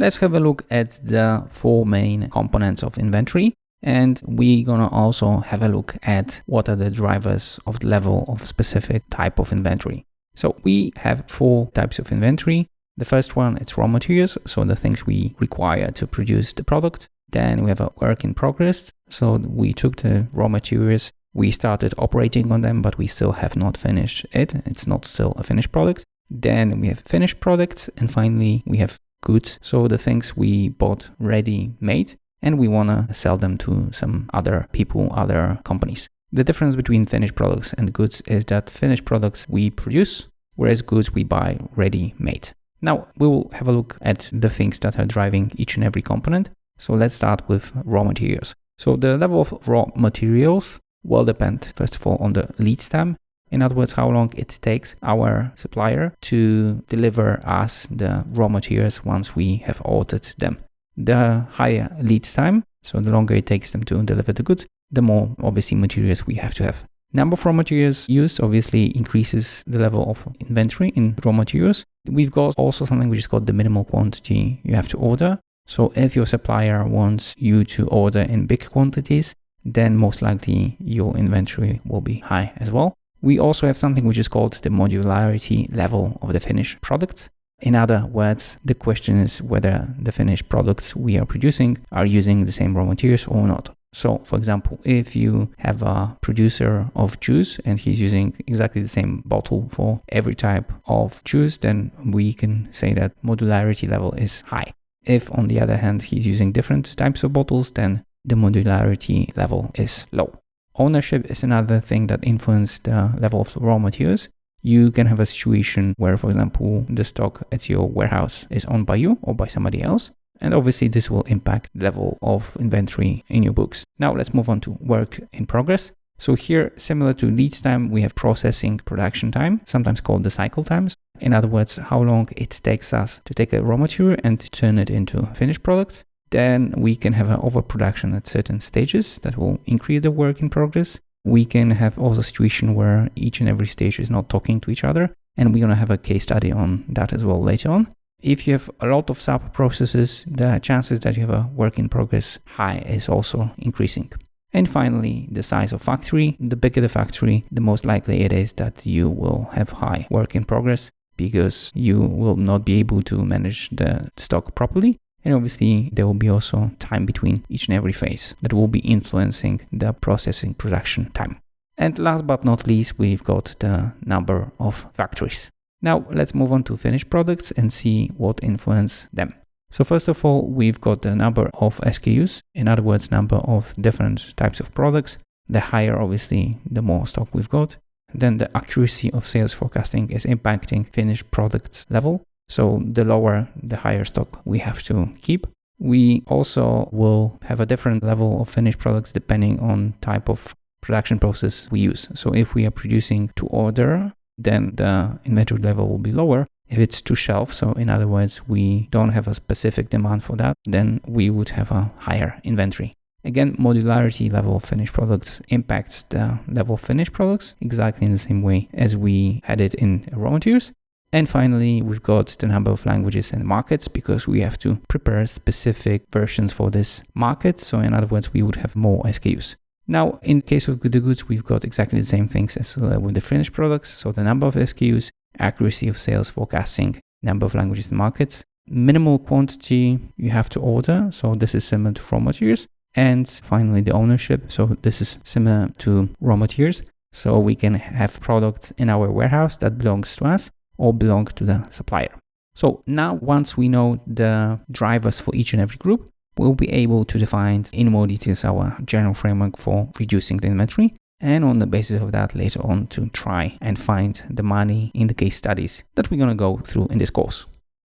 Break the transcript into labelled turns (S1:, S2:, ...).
S1: let's have a look at the 4 main components of inventory. And we're gonna also have a look at what are the drivers of the level of specific type of inventory. So we have 4 types of inventory. The first one, it's raw materials, so the things we require to produce the product. Then we have a work in progress. So we took the raw materials, we started operating on them, but we still have not finished it. It's not still a finished product. Then we have finished products, and finally we have goods. So the things we bought ready made, and we want to sell them to some other people, other companies. The difference between finished products and goods is that finished products we produce, whereas goods we buy ready made. Now we will have a look at the things that are driving each and every component. So let's start with raw materials. So the level of raw materials will depend, first of all, on the lead time. In other words, how long it takes our supplier to deliver us the raw materials once we have ordered them. The higher lead time, so the longer it takes them to deliver the goods, the more obviously materials we have to have. Number of raw materials used obviously increases the level of inventory in raw materials. We've got also something which is called the minimal quantity you have to order. So if your supplier wants you to order in big quantities, then most likely your inventory will be high as well. We also have something which is called the modularity level of the finished products. In other words, the question is whether the finished products we are producing are using the same raw materials or not. So, for example, if you have a producer of juice and he's using exactly the same bottle for every type of juice, then we can say that modularity level is high. If, on the other hand, he's using different types of bottles, then the modularity level is low. Ownership is another thing that influences the level of raw materials. You can have a situation where, for example, the stock at your warehouse is owned by you or by somebody else. And obviously this will impact the level of inventory in your books. Now let's move on to work in progress. So here, similar to lead time, we have processing production time, sometimes called the cycle times. In other words, how long it takes us to take a raw material and turn it into finished products. Then we can have an overproduction at certain stages that will increase the work in progress. We can have also a situation where each and every stage is not talking to each other, and we're going to have a case study on that as well later on. If you have a lot of sub-processes, the chances that you have a work in progress high is also increasing. And finally, the size of factory. The bigger the factory, the most likely it is that you will have high work in progress because you will not be able to manage the stock properly. And obviously, there will be also time between each and every phase that will be influencing the processing production time. And last but not least, we've got the number of factories. Now, let's move on to finished products and see what influence them. So first of all, we've got the number of SKUs, in other words, number of different types of products. The higher, obviously, the more stock we've got. Then the accuracy of sales forecasting is impacting finished products level. So the lower, the higher stock we have to keep. We also will have a different level of finished products depending on type of production process we use. So if we are producing to order, then the inventory level will be lower. If it's to shelf, so in other words, we don't have a specific demand for that, then we would have a higher inventory. Again, modularity level of finished products impacts the level of finished products exactly in the same way as we had it in raw materials. And finally, we've got the number of languages and markets because we have to prepare specific versions for this market. So in other words, we would have more SKUs. Now, in case of the goods, we've got exactly the same things as with the finished products. So the number of SKUs, accuracy of sales forecasting, number of languages and markets, minimal quantity you have to order. So this is similar to raw materials. And finally, the ownership. So this is similar to raw materials. So we can have products in our warehouse that belongs to us or belong to the supplier. So now once we know the drivers for each and every group, we'll be able to define in more details our general framework for reducing the inventory, and on the basis of that later on to try and find the money in the case studies that we're going to go through in this course.